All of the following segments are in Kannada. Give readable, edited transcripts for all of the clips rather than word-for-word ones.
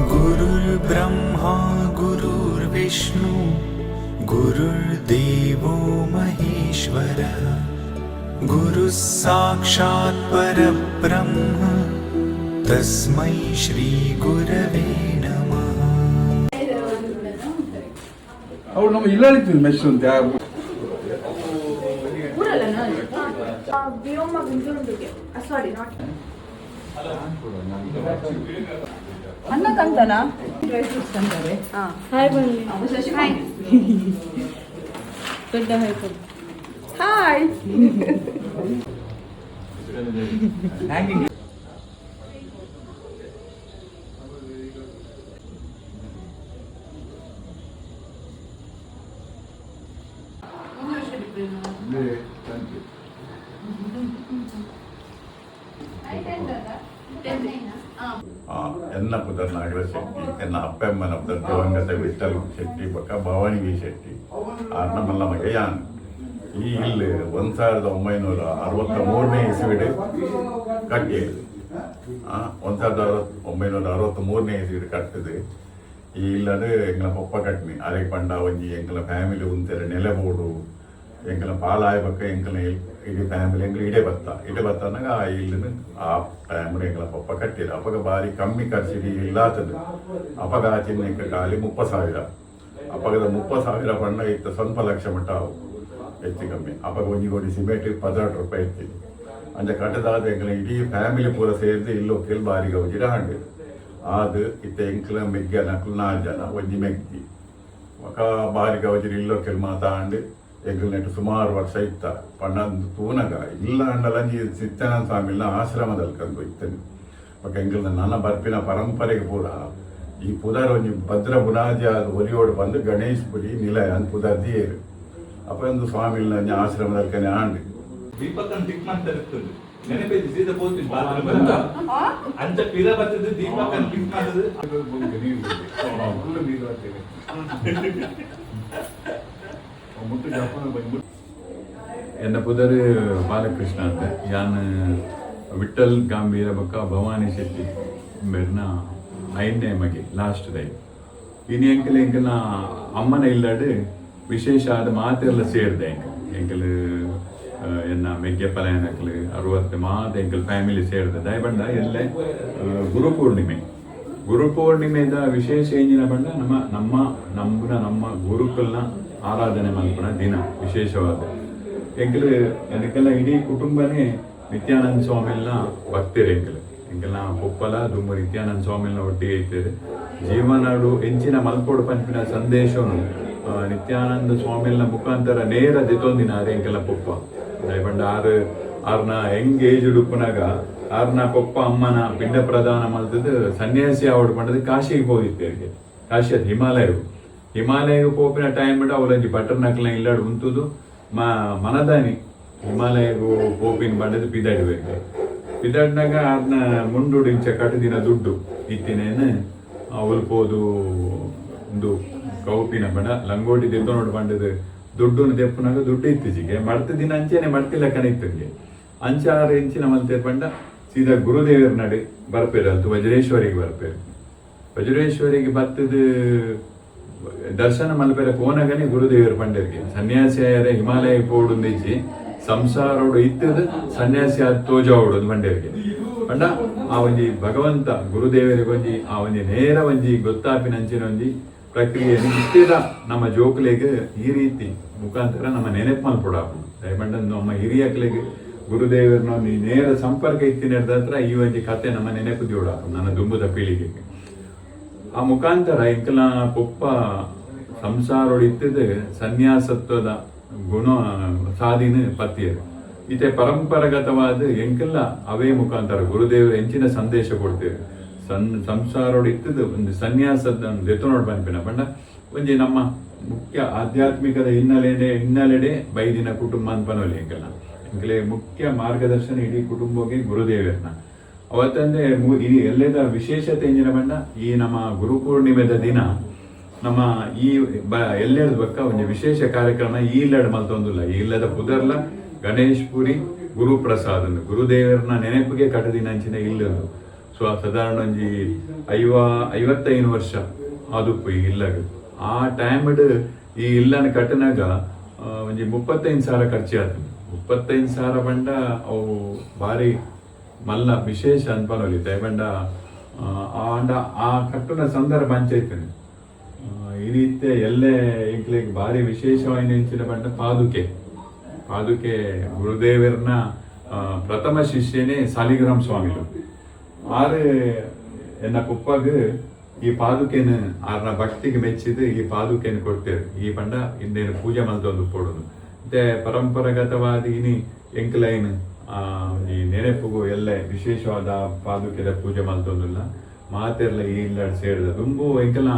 गुरुर्ब्रह्मा गुरुर्विष्णु गुरुर्देवो महेश्वरः गुरुः साक्षात् परब्रह्म तस्मै श्री गुरवे नमः. ಅವ್ರು ನಮ್ಮ ಇಲ್ಲಾಳಿತ್ತು ಮೆಸ್ ಅಂತ ವ್ಯೋಮ ಗುಂಜುಂಡುಗೆ ಸಾರಿ ನಾಟ್ ಅನ್ನಕ್ಕಂತನಾ ಡ್ರೈ ಫ್ರೂಟ್ಸ್ ಅಂತಾರೆ. ಹಾಯ್ ಬನ್ನಿ. ಹಾಯ್ ದೊಡ್ಡ ಹಾಯ್ ಕೊಡಿ. ಹಾಯ್ ಎನ್ನ ಪುದರ್ ನಾಗರ ಶೆಟ್ಟಿ ಎನ್ನ ಅಪ್ಪಮ್ಮನ ಪುದರ್ ದಿವಂಗತ ವಿಠಲ್ ಶೆಟ್ಟಿ ಬೊಕ್ಕ ಭವಾನಿ ವಿ ಶೆಟ್ಟಿ ಆರ್ನ ಮಲ್ಲ ಮಗೆ ಯಾನ್ ಈ ಇಲ್ಲಿ 1963ನೇ ಇಸವಿಡ್ ಕಟ್ಟಿ 1963ನೇ ಇಸವಿಡ್ ಕಟ್ಟಿದೆ ಈ ಇಲ್ಲಡು ಎಂಗಳ ಪಪ್ಪ ಕಟ್ನಿ ಅರೆ ಪಂಡ ಒಂಜಿ ಎಂಗಳ ಫ್ಯಾಮಿಲಿ ಉಂತೆರೆ ನೆಲೆಬೋಡು ಎಂಕಲ ಪಾಲಾಯ ಪಕ್ಕ ಎಂಕಲ ಇಡೀ ಫ್ಯಾಮಿಲಿ ಎಂಕಲ ಇಡೇ ಬತ್ತ ಅನ್ನಗ ಆ ಇಲ್ಲಿನ ಆ ಟೈಮ್ರೆ ಎಂಕಲ ಪಪ್ಪ ಕಟ್ಟಿರ ಅಪಗ ಬಾರಿ ಕಮ್ಮಿ ಖರ್ಚಿಗೆ ಇಲ್ಲಾತದು ಅಪಗ ಆಚಿನ ಎಂಕ ಖಾಲಿ 30,000 ಅಪಗದ 30,000 ಪಂಡ ಇತ್ತ ಸ್ವಲ್ಪ ಲಕ್ಷ ಮಟ್ಟ ಹೆಚ್ಚು ಕಮ್ಮಿ ಅಪಗ ಒಂಜಿ ಕೋಟಿ ಸಿಮೆಂಟ್ 16 ರೂಪಾಯಿ ಇರ್ತೀವಿ ಅಂಚ ಕಟ್ಟದಾದ ಎಂಕಲ ಇಡೀ ಫ್ಯಾಮಿಲಿ ಪೂರ ಸೇರಿದು ಇಲ್ಲೊಕ್ಕೆಲ್ ಬಾರಿಗೆ ಹೋಗಿರ ಹಂಡು ಅದು ಇತ್ತ ಎಂಕಲ ಮೆಗ್ಗ ನಕಲು 4 ಜನ ಒಂಜಿ ಮೆಗ್ಗಿ ಒಕ ಬಾರಿಗೆ ಹೋಗಿರಿ ಇಲ್ಲೊಕ್ಕೆಲ್ ಮಾತಾಂಡು ಎಂಕಲ್ ನೆಟ್ಟು ಸುಮಾರು ವರ್ಷ ಇತ್ತ ಪಂಡಂದು ತೂನಗ ಇಲ್ಲ ಅಂಡಲಂಜಿ ಸಿತ್ತನಾಥ ಸ್ವಾಮಿನ ಆಶ್ರಮದಲ್ಲಿ ಕಂಡು ಇತ್ತೇನೆ ಬಟ್ ಎಂಕಲ್ ನನ್ನ ಬರ್ಪಿನ ಪರಂಪರೆಗೆ ಪೂರ ಈ ಪುದರ್ ಒಂಜಿ ಭದ್ರ ಬುನಾದಿ ಆದ ಒಲಿಯೋಡು ಬಂದು ಗಣೇಶ್ ಪುರಿ ನಿಲಯ ಅಂತ ಪುದರ್ ದಿಯೇರು ಅಪ್ಪ ಒಂದು ಸ್ವಾಮಿನ ಆಶ್ರಮದಲ್ಲಿ ಕನೆ ಆಂಡು ದೀಪಕ್ಕನ್ನು ಟಿಕ್ ಮಾಡ್ತಾ ಇರ್ತದೆ ನೆನಪೈತಿ ಸೀದಾ ಹೋಗ್ತೀನಿ ಬಾತ್ರೂಮ್ ಬಂದ ಅಂತ ಪಿರ ಬರ್ತದೆ ದೀಪಕ್ಕನ್ನು ಟಿಕ್ ಮಾಡೋದು ಎನ್ನ ಪುದರ್ ಬಾಲಕೃಷ್ಣ ಅಂತ ಯಾನ್ ವಿಠಲ್ ಗಾಂಭೀರ ಬೊಕ್ಕ ಭವಾನಿ ಶೆಟ್ಟಿ ಬೆರ್ನ 5ನೇ ಮಗೆ ಲಾಸ್ಟ್ ದೈ ಇನ್ನು ಎಂಕಲ ಅಮ್ಮನ ಇಲ್ಲಡು ವಿಶೇಷ ಆದ ಮಾತೆಲ್ಲ ಸೇರಿದೆ ಎಂಕಲ್ ಎನ್ನ ಮೆಗ್ಗೆ ಪಲಾಯನಕಲ್ 60 ಮಾತ ಎಂಕಲ್ ಫ್ಯಾಮಿಲಿ ಸೇರಿದೆ ದಯ ಬಂಡ ಎಲ್ಲೇ ಗುರುಪೂರ್ಣಿಮೆದ ವಿಶೇಷ ಏನಿನ ಬಂಡ ನಮ್ಮ ಗುರುಕಲ್ನ ಆರಾಧನೆ ಮಲ್ಪನ ದಿನ ವಿಶೇಷವಾದ ಎಂಕಲ್ಲ ಇಡೀ ಕುಟುಂಬನೇ ನಿತ್ಯಾನಂದ ಸ್ವಾಮಿಲ್ನ ಭಕ್ತರು ಎಂಕಲ್ನ ಪೊಪ್ಪಲ ದುಂಬ ನಿತ್ಯಾನಂದ ಸ್ವಾಮಿಲ್ನ ಒಟ್ಟಿಗೆ ಇರ್ತೇವೆ ಜೀವನಾಡು ಎಂಚಿನ ಮಲ್ಪೋಡು ಪಂಪಿನ ಸಂದೇಶವನ್ನು ನಿತ್ಯಾನಂದ ಸ್ವಾಮಿಲ್ನ ಮುಖಾಂತರ ನೇರ ದಿತೊಂದಿನ ಎಂಕಲ್ಲ ಪೊಪ್ಪ ದಯಪಂಡ ಆರ್ನ ಹೆಂಗ್ ಏಜ್ ಉಡುಪನಾಗ ಆರ್ನ ಪೊಪ್ಪ ಅಮ್ಮನ ಪಿಂಡ ಪ್ರದಾನ ಮಲ್ತದ್ದು ಸನ್ಯಾಸಿ ಆವಡ್ ಪಂಡದು ಕಾಶಿಗೆ ಹೋಗಿತ್ತೇವೆ ಕಾಶಿ ಅದು ಹಿಮಾಲಯಕ್ಕೆ ಪೋಪಿನ ಟೈಮ್ ಬಿಟ್ಟು ಅವಲಂಜಿ ಬಟರ್ ನಕ್ಲ ಇಲ್ಲಾಡು ಉಂತುದು ಮನದಾನಿ ಹಿಮಾಲಯಗೂ ಪೋಪಿನ ಬಂಡದು ಪಿದಾಡ್ನಾಗ ಅದನ್ನ ಮುಂಡುಡಿಂಚ ಕಟ್ಟದಿನ ದುಡ್ಡು ಇತ್ತಿನೇನು ಅವಲ್ಪೋದು ಒಂದು ಕೌಪಿನ ಬಣ್ಣ ಲಂಗೋಟಿ ತೆಗೆದು ನೋಡಿ ಬಂಡದು ದುಡ್ಡು ತೆಪ್ಪನಾಗ ದುಡ್ಡು ಇತ್ತೀಚೆಗೆ ಮಡ್ತ ದಿನ ಅಂಚೆನೆ ಮಡ್ತಿಲ್ಲ ಕಣಿತಂಗೆ ಅಂಚ 6 ಇಂಚಿನ ಮಲ್ತೆ ಬಂಡ ಸೀದಾ ಗುರುದೇವರ ನಡೆ ಬರ್ಪೇರು ಅದು ವಜ್ರೇಶ್ವರಿಗೆ ಬತ್ತದ ದರ್ಶನ ಮಲ್ಪೆರ ಕೋನಗನೆ ಗುರುದೇವರು ಪಂಡರಿಗೆ ಸನ್ಯಾಸಿಯರೇ ಹಿಮಾಲಯ ಪೋಡುಂದಿಚ್ಚಿ ಸಂಸಾರೋಡು ಇತ್ತದ ಸನ್ಯಾಸಿ ಆದ ತೋಜಾವೋಡು ಪಂಡರಿಗೆ ಪಂಡ ಆ ಒಂಜಿ ಭಗವಂತ ಗುರುದೇವರಿಗೆ ಒಂಜಿ ಆ ಒಂಜಿ ನೇರ ಒಂಜಿ ಗೊತ್ತಾಪಿನಂಚಿನ ಒಂಜಿ ಪ್ರಕ್ರಿಯೆ ಇತ್ತಿದ ನಮ್ಮ ಜೋಕ್ಲೆಗೆ ಈ ರೀತಿ ಮುಖಾಂತರ ನಮ್ಮ ನೆನಪು ಮಲ್ಪೊಡಾಪು ದಯಪಂಡ ನಮ್ಮ ಹಿರಿಯಕ್ಲೆಗೆ ಗುರುದೇವರನ್ನ ನೇರ ಸಂಪರ್ಕ ಇತ್ತಿನ ಹತ್ರ ಈ ಒಂಜಿ ಕತೆ ನಮ್ಮ ನೆನಪು ಜೋಡಾಪು ನನ್ನ ದುಂಬುದ ಪೀಳಿಗೆಗೆ ಆ ಮುಖಾಂತರ ಎಂಕಲ ಪೊಪ್ಪ ಸಂಸಾರೊಡಿತ್ತದ ಸನ್ಯಾಸತ್ವದ ಗುಣ ಸಾಧಿನ ಪತ್ತಿಯರು ಇತೆ ಪರಂಪರಾಗತವಾದ ಎಂಕೆಲ್ಲ ಅವೇ ಮುಖಾಂತರ ಗುರುದೇವರು ಹೆಂಚಿನ ಸಂದೇಶ ಕೊಡ್ತೇವೆ ಸಂಸಾರೊಡಿತ್ತದ ಒಂದು ಸನ್ಯಾಸದ ದೆತ್ತನೋಡ್ ಬಂಪಿನ ಬಂಡ ಒಂಜಿ ನಮ್ಮ ಮುಖ್ಯ ಆಧ್ಯಾತ್ಮಿಕದ ಹಿನ್ನೆಲೆಡೆ ಬೈದಿನ ಕುಟುಂಬ ಅನ್ಪನೋಲಿ ಎಂಕಲೆ ಮುಖ್ಯ ಮಾರ್ಗದರ್ಶನ ಇಡೀ ಕುಟುಂಬಕ್ಕೆ ಗುರುದೇವರನ್ನ ಅವತ್ತಂದ್ರೆ ಎಲ್ಲದ ವಿಶೇಷತೆ ಎಂಜಿನ ಬಂಡ ಈ ನಮ್ಮ ಗುರುಪೂರ್ಣಿಮೆದ ದಿನ ನಮ್ಮ ಈ ಎಲ್ಲೆರದ ಬಕ್ಕ ಒಂದು ವಿಶೇಷ ಕಾರ್ಯಕ್ರಮ ಈ ಇಲ್ಲಡ್ ಮಲ್ತೊಂದಿಲ್ಲ ಈ ಇಲ್ಲದ ಪುದರ್ಲ ಗಣೇಶ್ ಪುರಿ ಗುರುಪ್ರಸಾದ್ ಗುರುದೇವರನ್ನ ನೆನಪಿಗೆ ಕಟದಿನಂಚಿನ ಇಲ್ಲದು ಸೊ ಸಾಧಾರಣ ಒಂಜಿ 55 ವರ್ಷ ಆದುಪ್ಪು ಈ ಇಲ್ಲಗ. ಆ ಟೈಮ್ಡ್ ಈ ಇಲ್ಲನ ಕಟ್ಟಿನಾಗ ಒಂಜಿ 35,000 ಖರ್ಚು ಆಯ್ತು. 35,000 ಬಂಡ ಅವು ಭಾರಿ ಮಲ್ಲ ವಿಶೇಷ ಅನ್ಪನೊಲಿತೆ ಬಂಡ ಆ ಕಟ್ಟುನ ಸಂದರ್ಭ ಅಂಚೈತೇನೆ. ಈ ರೀತಿ ಎಲ್ಲೇ ಎಂಕ್ಲಿಗೆ ಭಾರಿ ವಿಶೇಷವಾಗಿ ನೆಂಚಿನ ಬಂಡ ಪಾದುಕೆ ಗುರುದೇವರನ ಪ್ರಥಮ ಶಿಷ್ಯನೇ ಸಾಲಿಗ್ರಾಮ್ ಸ್ವಾಮಿಗಳು. ಆರು ಎನ್ನ ಕುಪ್ಪಾಗ ಈ ಪಾದುಕೆನ ಆರ್ನ ಭಕ್ತಿಗೆ ಮೆಚ್ಚಿದ್ದು ಈ ಪಾದುಕೆನ ಕೊಡ್ತೇವೆ. ಈ ಪಂಡ ಇಂದೇನು ಪೂಜೆ ಮಲ್ತೊಂದು ಕೊಡೋದು ಮತ್ತೆ ಪರಂಪರಾಗತವಾದ ಇನಿ ಎಂಕ್ಲೈನ್ ಈ ನೆನಪಿಗೂ ಎಲ್ಲ ವಿಶೇಷವಾದ ಪಾದುಕೆದ ಪೂಜೆ ಮಲ್ತೊಂದಿಲ್ಲ ಮಾತೆಲ್ಲ ಈ ಇಲ್ಲ ಸೇರಿದ ತುಂಬು ಎಂಕಲ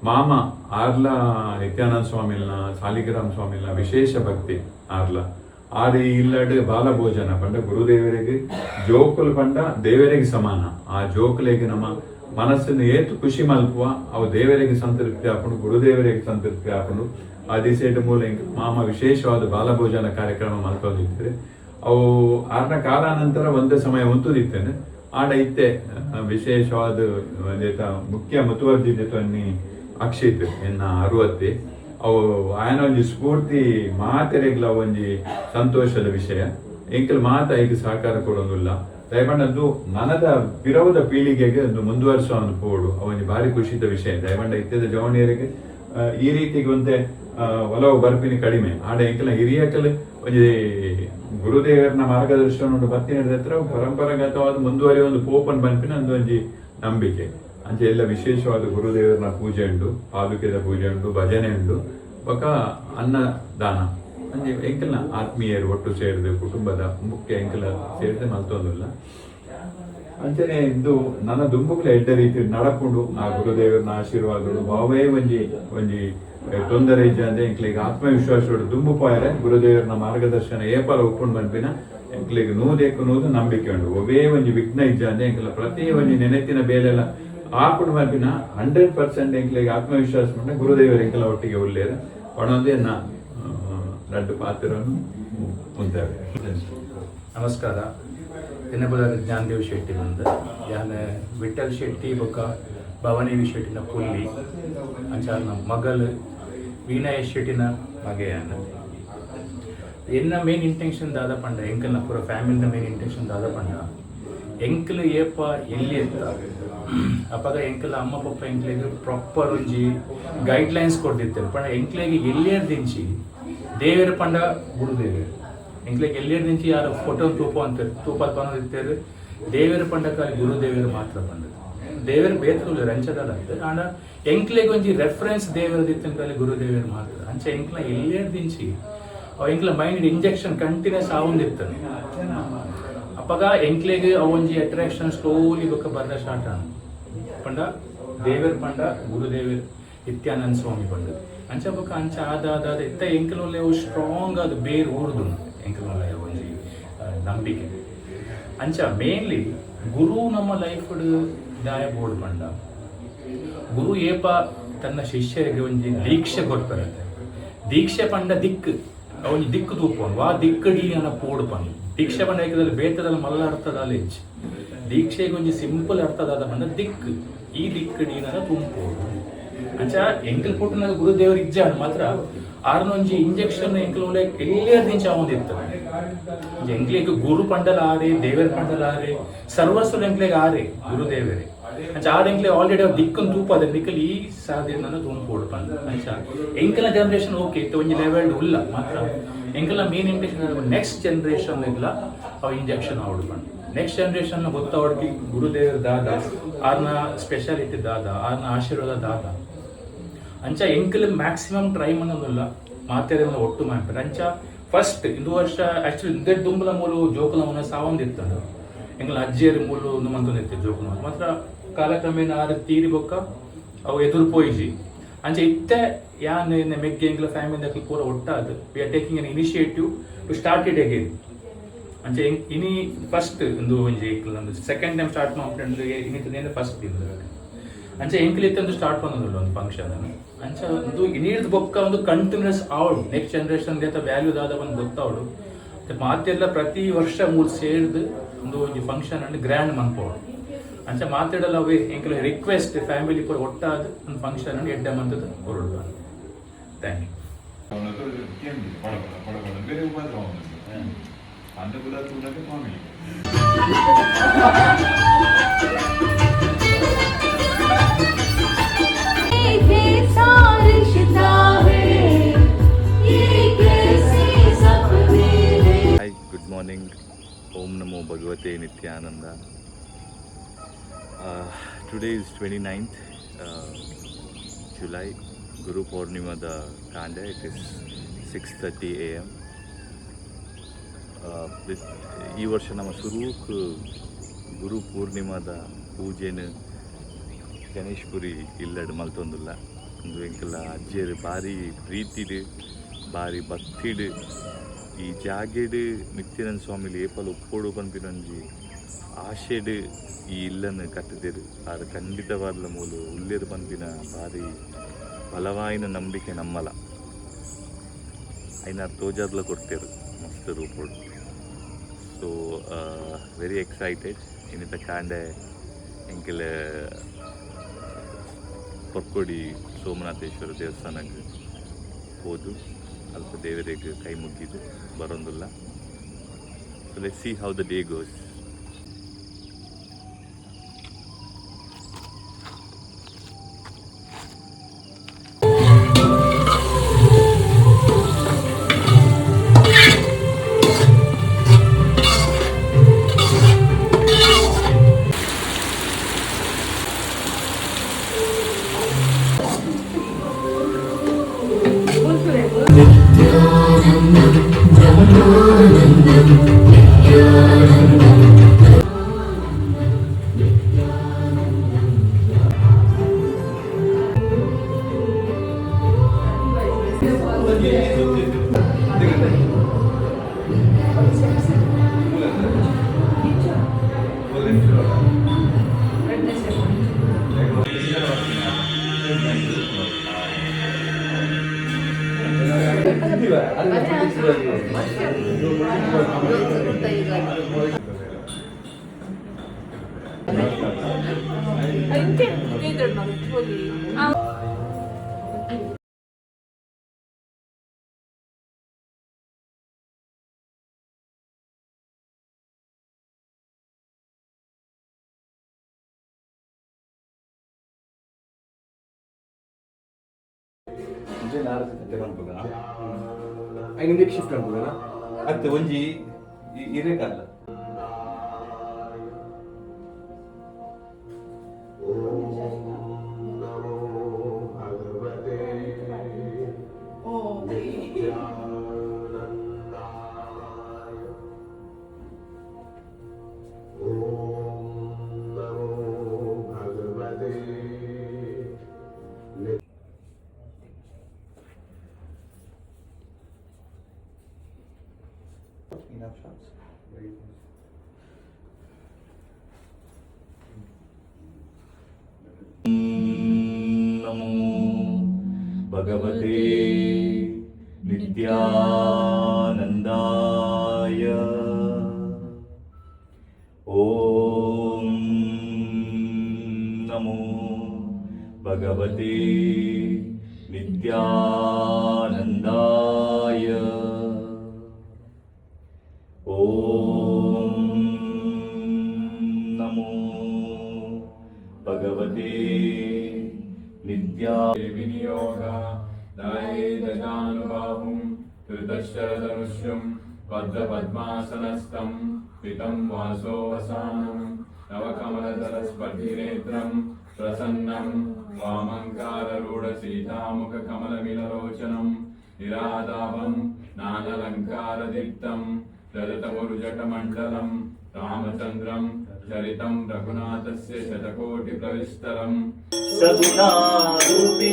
ಮಾಮ ಆರ್ಲ ನಿತ್ಯಾನಂದ ಸ್ವಾಮಿಲ್ನ ಸಾಲಿಗ್ರಾಮ್ ಸ್ವಾಮಿಲ್ನ ವಿಶೇಷ ಭಕ್ತಿ ಆರ್ಲ ಆರು ಇಲ್ಲಡ್ ಬಾಲಭೋಜನ ಪಂಡ ಗುರುದೇವರಿಗೆ ಜೋಕುಲು ಪಂಡ ದೇವರಿಗೆ ಸಮಾನ. ಆ ಜೋಕುಲೆಗೆ ನಮ್ಮ ಮನಸ್ಸನ್ನು ಏತು ಖುಷಿ ಮಲ್ಪುವ ಅವು ದೇವರಿಗೆ ಸಂತೃಪ್ತಿ ಹಾಕೊಂಡು ಗುರುದೇವರಿಗೆ ಸಂತೃಪ್ತಿ ಹಾಕೊಂಡು ಆ ದಿಸೆಟ್ ಮೂಲ ಮಾಮ ವಿಶೇಷವಾದ ಬಾಲಭೋಜನ ಕಾರ್ಯಕ್ರಮ ಮಲ್ಕೊಂಡಿದ್ರೆ ಅವು ಆರ್ನ ಕಾಲಾನಂತರ ಒಂದೇ ಸಮಯ ಹೊಂತುದಿತ್ತೇನೆ ಆಡ ಇತ್ತೆ ವಿಶೇಷವಾದ ಮುಖ್ಯ ಮುತುವರ್ಜಿತವನ್ನಿ ಅಕ್ಷಿತ್ ಎನ್ನ 60 ಅವು ಆಯನ ಒಂಜಿ ಸ್ಫೂರ್ತಿ ಮಾತೆರೆಗ್ಲ ಒಂಜಿ ಸಂತೋಷದ ವಿಷಯ ಎಂಕಲ್ ಮಾತ ಈಗ ಸಹಕಾರ ಕೊಡೋದಿಲ್ಲ ದಯಮಂಡದ್ದು ನನದ ಪಿರವದ ಪೀಳಿಗೆಗೆ ಒಂದು ಮುಂದುವರಿಸುವ ಪೋಡು ಅವನಿಗೆ ಭಾರಿ ಖುಷಿದ ವಿಷಯ. ದಯಮಂಡ ಇತ್ಯದ ಜವಣಿಯರಿಗೆ ಈ ರೀತಿಗೆ ಒಂದೇ ಒಲವು ಬರ್ಪಿನಿ ಕಡಿಮೆ ಆಡ ಎಂಕಲ ಹಿರಿಯಕಲ್ ಒಂಜಿ ಗುರುದೇವರನ ಮಾರ್ಗದರ್ಶನ ಬರ್ತೀನಿ ಹತ್ರ ಪರಂಪರಾಗತವಾದ ಮುಂದುವರಿಯುವ ಒಂದು ಪೋಪನ್ ಬನ್ಪಿನ ಒಂದು ಒಂಜಿ ನಂಬಿಕೆ ಅಂಚೆ ಎಲ್ಲ ವಿಶೇಷವಾದ ಗುರುದೇವರನ ಪೂಜೆ ಉಂಟು, ಪಾದುಕೆದ ಪೂಜೆ ಉಂಟು, ಭಜನೆ ಉಂಟು, ಬೊಕ ಅನ್ನದಾನ ಅಂಚೆ ಎಂಕಲ್ನ ಆತ್ಮೀಯರು ಒಟ್ಟು ಸೇರಿದೆ ಕುಟುಂಬದ ಮುಖ್ಯ ಎಂಕಲ ಸೇರಿದೆ ಮಲ್ತೊಂದಿಲ್ಲ. ಅಂಚನೆ ಇಂದು ನನ್ನ ದುಂಬುಗಳ ಎಡ್ಡ ರೀತಿ ನಡಕೊಂಡು ಆ ಗುರುದೇವರನ ಆಶೀರ್ವಾದಗಳು ಭಾವೇ ಒಂಜಿ ತೊಂದರೆ ಇಜ್ಜ ಅಂದ್ರೆ ಎಂಕ್ಲಿಗೆ ಆತ್ಮವಿಶ್ವಾಸ ದುಂಬು ಪಾಯರೆ ಗುರುದೇವರನ ಮಾರ್ಗದರ್ಶನ ಏಪಲ ಒಪ್ಕೊಂಡು ಬಂಪಿನ ಎಂಕ್ಲಿಗೆ ನೂದು ನಂಬಿಕೆ ಉಂಟು. ಒವೇ ಒಂಜಿ ವಿಘ್ನ ಇಜ್ಜ ಅಂದ್ರೆ ಎಂಕಲ ಪ್ರತಿ ಒಂಜಿ ನೆನೆತ್ತಿನ ಬೇಲೆಲ್ಲ ಆಪುಡು ಬಂಪಿನ 100% ಎಂಕ್ಲಿಗೆ ಆತ್ಮವಿಶ್ವಾಸ ಉಂಟು ಗುರುದೇವರ ಎಂಕಲ ಒಟ್ಟಿಗೆ ಉಳ್ಳೇರು ಒಣೊಂದೇ ಲಡ್ಡು ಪಾತ್ರವನ್ನು ಉಂಟಾವೆ. ನಮಸ್ಕಾರ. ಎನ್ನಬುದಾರ ಜ್ಞಾನದೇವ್ ಶೆಟ್ಟಿ ಬಂದು ಯಾನ ವಿಠಲ್ ಶೆಟ್ಟಿ ಬೊಕ ಭವಾನಿ ಶೆಟ್ಟಿನ ಪುಲ್ಲಿ ಅಂಚಾನ ಮಗಲು ವಿನಯ್ ಶೆಟ್ಟಿನ ಮಗೆಯನ್ನ ಎನ್ನ ಮೇನ್ ಇಂಟೆನ್ಷನ್ ದಾದ ಪಂಡ ಎಂಕಲ್ನ ಪೂರ ಫ್ಯಾಮಿಲಿನ ಮೇನ್ ಇಂಟೆನ್ಷನ್ ದಾದ ಪಂಡ ಎಂಕಲ್ ಏಪ ಎಲ್ಲಿ ಅಂತ ಅಪ್ಪಾಗ ಎಂಕಲ್ ಅಮ್ಮ ಪಪ್ಪ ಎಂಕ್ಲೆಗೆ ಪ್ರಾಪರ್ ಒಂಜಿ ಗೈಡ್ ಲೈನ್ಸ್ ಕೊಡ್ತಿರ್ತಾರೆ ಪಂಡ ಎಂಕ್ಲೆಗೆ ಎಲ್ಲಿಯರ್ ದಿಂಚಿ ದೇವರ ಪಂಡ ಗುರುದೇವರು ಎಂಕ್ಲೆಗೆ ಎಲ್ಲಿಯರ್ ದಿಂಚಿ ಯಾರು ಫೋಟೋ ತೂಪಾತ್ ಬಂದಿರ್ತಾರೆ ದೇವರ ಪಂಡ ಕಾಲಿ ಗುರುದೇವರು ಮಾತ್ರ ಪಂಡ ದೇವರ ಬೇತುಲ್ಲ ರಂಚದಲ್ಲ ಆಂಡ ಎಂಕ್ಲೆಗೆ ಒಂಜಿ ರೆಫರೆನ್ಸ್ ದೇವರ ದಿತ್ತನ ಕಾಲಿ ಗುರುದೇವರು ಮಾತ್ರ ಅಂಚ ಎಂಕ್ಲ ಎಲ್ಲಿಯರ್ ದಿಂಚಿ ಎಂಕ್ಲ ಮೈಂಡ್ ಇಂಜೆಕ್ಷನ್ ಕಂಟಿನ್ಯೂಸ್ ಆವಂದಿರ್ತಾನೆ ಅಪ್ಪಾಗ ಎಂಕ್ಲೆಗೆ ಅವೊಂಜಿ ಅಟ್ರಾಕ್ಷನ್ ಸ್ಲೋಲಿ ಬೊಕ್ಕ ಬರ್ದ ಸ್ಟಾರ್ಟ್ ಆನ ಪಂಡ ದೇವರ ಪಂಡ ಗುರುದೇವರು ನಿತ್ಯಾನಂದ ಸ್ವಾಮಿ ಪಂಡ ಅಂಚ ಬೊಕ್ಕ ಅಂಚ ಆದ ಇತ್ತ ಎಂಕಲೊಲ್ಲೆ ಸ್ಟ್ರಾಂಗ್ ಅದು ಬೇರು ಊರ್ದು ಎಂಕಲೊಲ್ಲೆ ಒಂಜಿ ನಂಬಿಕೆ ಅಂಚ ಮೇನ್ಲಿ ಗುರು ನಮ್ಮ ಲೈಫ್ ದಾಯ ಬೋರ್ಡ್ ಪಂಡ ಗುರು ಏಪ ತನ್ನ ಶಿಷ್ಯರಿಗೆ ಒಂಜಿ ದೀಕ್ಷೆ ಕೊಡ್ತಾರೆ. ದೀಕ್ಷೆ ಪಂಡ ಅವನಿಗೆ ದಿಕ್ಕು ತೂಪೋನು ವಾ ದಿಕ್ಕಡಿ ಅನ್ನ ಪೋಡು ಪಂಡು ದೀಕ್ಷೆ ಪಂಡ ಏಕದಲ್ಲಿ ಬೇತದಲ್ಲಿ ಮಲ್ಲ ಅರ್ಥದಲ್ಲಿ ಹೆಚ್ಚು ದೀಕ್ಷೆಗೆ ಒಂಜಿ ಸಿಂಪಲ್ ಅರ್ಥದಾದ ಪಂಡ ದಿಕ್ಕು ಈ ದಿಕ್ಕಡಿ ಅನ್ನ ತುಂಬೋಡು ಅಂಚ ಎಂಕಲ್ ಪುಟ್ಟನಾಗ ಗುರುದೇವರು ಇಜ್ಜ ಮಾತ್ರ ಆರ್ನೊಂಜಿ ಇಂಜೆಕ್ಷನ್ ಎಂಕಲ್ ಎಲ್ಲೇ ದಿಂಚ ಆವಂದಿರ್ತಾರೆ ಎಂಕ್ಲೆಗೆ ಗುರು ಪಂಡಲ ಆರೆ ದೇವರ ಪಂಡಲ ಆರೆ ಸರ್ವಸ್ವ ಎಂಕ್ಲೆಗೆ ಆರೆ ಗುರುದೇವರೇ ಅಂಚ ಆರ್ ಎಂಕ್ಲೆ ಆಲ್ರೆಡಿ ಅವ್ರು ದಿಕ್ಕನ್ನು ತೂಪದ ದಿಕ್ಕಲ್ಲಿ ಈ ಸಾಧ್ಯನ ತುಂಬೋಡು ಪಂಡ ಅಂಚ ಎಂಕಲ ಜನರೇಷನ್ ಓಕೆ ಇತ್ತು ಒಂಜಿ ಲೆವೆಲ್ ಉಲ್ಲ ಮಾತ್ರ ಎಂಕಲ ಮೇನ್ ಇಂಟೆನ್ಷನ್ ನೆಕ್ಸ್ಟ್ ಜನರೇಷನ್ ಇಲ್ಲ ಅವ್ ಇಂಜೆಕ್ಷನ್ ಆವಡು ಪಂಡ ನೆಕ್ಸ್ಟ್ ಜನರೇಷನ್ ಗೊತ್ತಾವಡ್ಕಿ ಗುರುದೇವರ ದಾದ ಆರ್ನ ಸ್ಪೆಷಾಲಿಟಿ ದಾದ ಆರ್ನ ಆಶೀರ್ವಾದ ದಾದ ಅಂಚ ಎಂಕಲ್ ಮ್ಯಾಕ್ಸಿಮಮ್ ಟ್ರೈ ಮಾಡೋದಿಲ್ಲ ಮಾತೆರೆಲ್ಲ ಒಟ್ಟು ಮಾಡ್ತಾರೆ ಅಂಚ ಫಸ್ಟ್ ಇಂದು ವರ್ಷ ಆಕ್ಚುಲಿ ಇಂದೆಡ್ ದುಂಬಲ ಮೂಲು ಜೋಕುಲ ಮುನ್ನ ಸಾವಂದಿರ್ತಾನೆ ಎಂಕಲ ಅಜ್ಜಿಯರ ಮೂಲು ಮಂತೊಂದಿರ್ತೀವಿ ಜೋಕುಲ ಮಾತ್ರ ಕಾಲಕ್ರಮೇಣ ಆರ ತೀರಿ ಬೊಕ್ಕ ಅವು ಎದುರು ಪೋಯಿಸಿ ಅಂಚ ಇತ್ತೆ ಯಾನ್ ಮೆಗ್ಗೆ ಎಂಕಲ ಫ್ಯಾಮಿಲಿ ಪೂರ ಒಟ್ಟಾದ we are taking an initiative to start it again ಅಂಚೆ ಇನಿ ಫಸ್ಟ್ ಇಂದು ಒಂಜಿ ಸೆಕೆಂಡ್ ಟೈಮ್ ಸ್ಟಾರ್ಟ್ ಮಾಡ್ಕೊಂಡು ಇನ್ನಿತ್ತೇನೆ ಫಸ್ಟ್ ತಿಂದ ಅಂಚೆ ಎಂಕಲಿತ್ತಂದು ಸ್ಟಾರ್ಟ್ ಮಾಡೋದಿಲ್ಲ ಒಂದು ಫಂಕ್ಷನ್ ಅಂಚ ಒಂದು ಇನ್ನಿಡ್ದು ಬೊಕ್ಕ ಒಂದು ಕಂಟಿನ್ಯೂಸ್ ಆವಡು ನೆಕ್ಸ್ಟ್ ಜನರೇಷನ್ ವ್ಯಾಲ್ಯೂ ದಾದ ಒಂದು ಗೊತ್ತಾವಡು ಮಾತೆಲ್ಲ ಪ್ರತಿ ವರ್ಷ ಮೂರು ಸೇರಿದು ಒಂದು ಫಂಕ್ಷನ್ ಅಂಡ್ ಗ್ರ್ಯಾಂಡ್ ಮನ್ಪೋಡು ಅಂಚ ಮಾತಾಡಲ್ಲವೇ ಎಂಕಲ ರಿಕ್ವೆಸ್ಟ್ ಫ್ಯಾಮಿಲಿ ಪೂರ ಒಟ್ಟಾದ ಒಂದು ಫಂಕ್ಷನ್ ಎಡ್ಡ ಮಂತದ ಹೊರಡುವ. Thank you. ಬೇರೆ ಉಪದ್ರ ಅಂದ ಕೂಡ ತೂನಕ್ಕೆ family Hi, good morning. Om Namo Bhagavate Nityananda. Today is 29th July, Guru Purnima da Kanda. It is 6:30 a.m. ಈ ವರ್ಷ ನಮ್ಮ ಶುರುಕ್ ಗುರು ಪೂರ್ಣಿಮಾದ ಪೂಜೆನ ಗಣೇಶ್ಪುರಿ ಇಲ್ಲಡ್ ಮಲ್ತೊಂದುಲ್ಲ. ಒಂದು ಎಂಕಲ್ಲ ಅಜ್ಜಿಯರು ಭಾರಿ ಪ್ರೀತಿಡು ಭಾರಿ ಭಕ್ತಿಡು ಈ ಜಾಗೆಡು ನಿತ್ಯಾನಂದ ಸ್ವಾಮಿಲಿ ಏಪಲ್ ಒಪ್ಪೋಡು ಪನ್ಪಿನೊಂಜಿ ಆಶೆಡು ಈ ಇಲ್ಲನ್ನು ಕಟ್ಟಿದೇರು ಆರು ಖಂಡಿತವಾದ ಮೂಲು ಉಲ್ಲೇರು ಪನ್ಪಿನ ಭಾರಿ ಬಲವಾಯಿನ ನಂಬಿಕೆ ನಮ್ಮಲ ಐನಾರು ತೋಜಾದ್ಲ ಕೊಡ್ತೇರು ಮಸ್ತ್ ರೂಪೋಡು. ಸೊ ವೆರಿ ಎಕ್ಸೈಟೆಡ್ ಇನ್ನಿತ ಕಾಂಡೆ ಎಂಕೆಲ ಪೊರ್ಕೊಡಿ ಸೋಮನಾಥೇಶ್ವರ ದೇವಸ್ಥಾನಕ್ಕೆ ಹೋದು ಅಲ್ಪ ದೇವರಿಗೆ ಕೈ ಮುಗಿದು ಬರೋದಿಲ್ಲ. So let's see how the day goes. Shift ಮಾಡ್ಬೋದಾ ಮತ್ತೆ ಒಂಜಿ ಇರೇಕಲ್ಲ ನಮೋ ಭಗವತೆ ನಿತ್ಯಾನಂದಾಯ. ಓಂ ನಮೋ ಭಗವತೆ ನಿತ್ಯಾನಂದಾಯ. ಓಂ ನಮೋ ಭಗವತೆ ವಿನಿಯೋಗ ದಾಯೇದಜಾನುಬಾಹುಂ ಧೃತಶ್ಚರಧನುಷ್ಯಂ ಪದ್ಮಪದ್ಮಾಸನಸ್ಥಂ ಪಿತಂ ವಾಸೋ ವಸಾನಂ ನವಕಮಲದಲಸ್ಪರ್ಧಿನೇತ್ರಂ ಪ್ರಸನ್ನಂ ವಾಮಂಕಾರರೂಢಸೀತಾಮುಖಕಮಲಮಿಲರೋಚನಂ ನಿರಾದಾಪಂ ನಾನಲಂಕಾರದೀಪ್ತಂ ರಜತಮರುಜಟಮಂಡಲಂ ರಾಮಚಂದ್ರಂ ಚರಿತಂ ರಘುನಾಥಸ್ಯ ಶತಕೋಟಿಪ್ರವಿಸ್ತರಂ. ಸಗುಣಾರೂಪೀ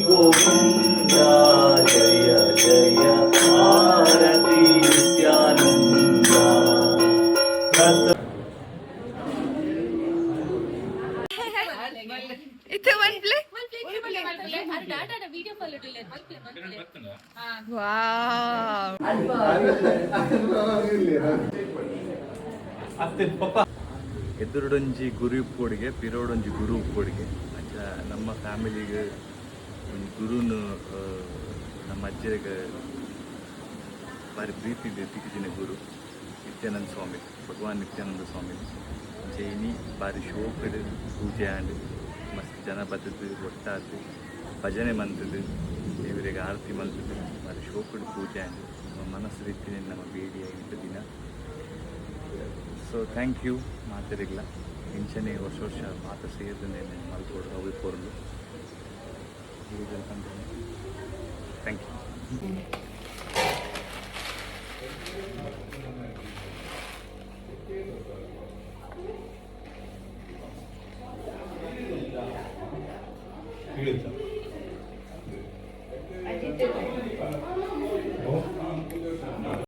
ಗೋವಿಂದ ಜಯ ಜಯ ಆರತಿ Nithyananda. It's a one play. Wow. ಅತ್ತೆ ಪಪ್ಪ ಎದುರುಡೊಂಜಿ ಗುರು ಉಪ್ಪೊಡಿಗೆ ಪಿರೋಡೊಂಜಿ ಗುರು ಉಪ್ಪೊಡಿಗೆ ಅಂಚ ನಮ್ಮ ಫ್ಯಾಮಿಲಿಗೆ ಒಂದು ಗುರುನು ನಮ್ಮ ಅಜ್ಜರಿಗೆ ಭಾರಿ ಪ್ರೀತಿ ತಿಕ್ಕಿದಿನ ಗುರು ನಿತ್ಯಾನಂದ ಸ್ವಾಮಿ ಭಗವಾನ್ ನಿತ್ಯಾನಂದ ಸ್ವಾಮಿ ಜೈನಿ ಭಾರಿ ಶೋಕಡ್ ಪೂಜೆ ಆಂಡ್ ಮಸ್ತ್ ಜನ ಬತ್ತದು ಒಟ್ಟಾದು ಭಜನೆ ಮಂತದ್ದು ದೇವರಿಗೆ ಆರತಿ ಮಲ್ತದ್ದು ಭಾರಿ ಶೋಕಡ್ ಪೂಜೆ ಆಂಡ್ ನಮ್ಮ ಮನಸ್ಸು ರೀತಿಯ ನಮ್ಮ ಬೇಡಿಯಾಗಿದ್ದ ದಿನ. ಸೊ ಥ್ಯಾಂಕ್ ಯು ಮಾತಾಡಿಲ್ಲ ಇಂಚನೆ ವರ್ಷ ಮಾತು ಸೇರಿದ್ರೆ ಮಲ್ಕೊಡು ಅವು ಕೊರಲು ಥ್ಯಾಂಕ್ ಯು.